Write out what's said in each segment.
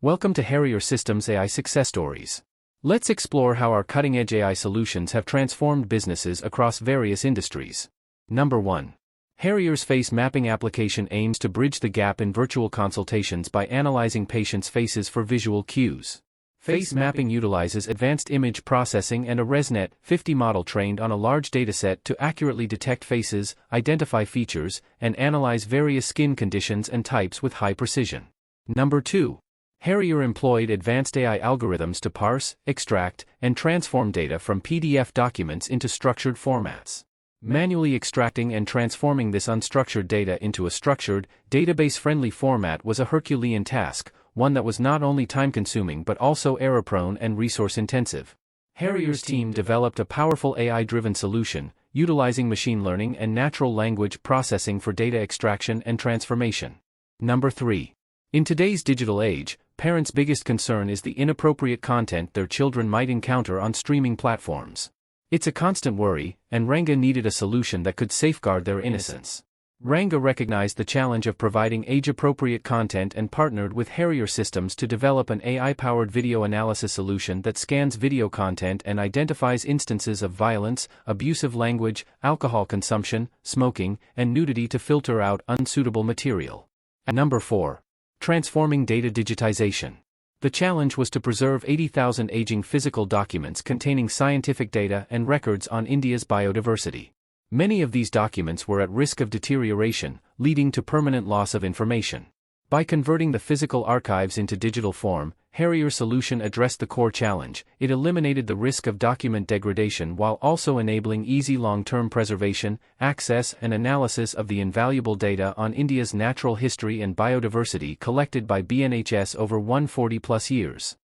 Welcome to Harrier Systems AI Success Stories. Let's explore how our cutting-edge AI solutions have transformed businesses across various industries. Number 1. Harrier's face mapping application aims to bridge the gap in virtual consultations by analyzing patients' faces for visual cues. Face mapping utilizes advanced image processing and a ResNet 50 model trained on a large dataset to accurately detect faces, identify features, and analyze various skin conditions and types with high precision. Number 2. Harrier employed advanced AI algorithms to parse, extract, and transform data from PDF documents into structured formats. Manually extracting and transforming this unstructured data into a structured, database-friendly format was a Herculean task, one that was not only time-consuming but also error-prone and resource-intensive. Harrier's team developed a powerful AI-driven solution, utilizing machine learning and natural language processing for data extraction and transformation. Number 3. In today's digital age, parents' biggest concern is the inappropriate content their children might encounter on streaming platforms. It's a constant worry, and Wranga needed a solution that could safeguard their innocence. Wranga recognized the challenge of providing age-appropriate content and partnered with Harrier Systems to develop an AI-powered video analysis solution that scans video content and identifies instances of violence, abusive language, alcohol consumption, smoking, and nudity to filter out unsuitable material. Number 4. Transforming data digitization. The challenge was to preserve 80,000 aging physical documents containing scientific data and records on India's biodiversity. Many of these documents were at risk of deterioration, leading to permanent loss of information. By converting the physical archives into digital form, Harrier's solution addressed the core challenge. It eliminated the risk of document degradation while also enabling easy long-term preservation, access, and analysis of the invaluable data on India's natural history and biodiversity collected by BNHS over 140+ years.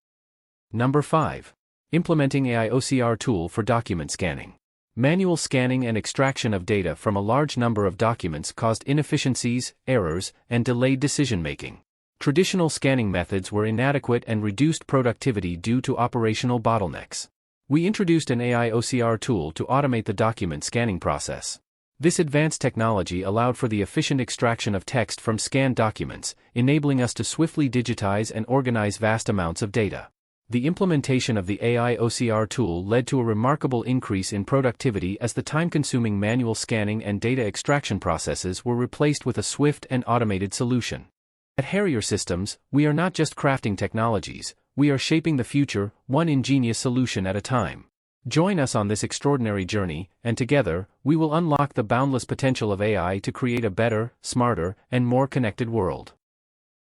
Number 5. Implementing AI OCR tool for document scanning. Manual scanning and extraction of data from a large number of documents caused inefficiencies, errors, and delayed decision-making. Traditional scanning methods were inadequate and reduced productivity due to operational bottlenecks. We introduced an AI OCR tool to automate the document scanning process. This advanced technology allowed for the efficient extraction of text from scanned documents, enabling us to swiftly digitize and organize vast amounts of data. The implementation of the AI OCR tool led to a remarkable increase in productivity as the time-consuming manual scanning and data extraction processes were replaced with a swift and automated solution. At Harrier Systems, we are not just crafting technologies, we are shaping the future, one ingenious solution at a time. Join us on this extraordinary journey, and together, we will unlock the boundless potential of AI to create a better, smarter, and more connected world.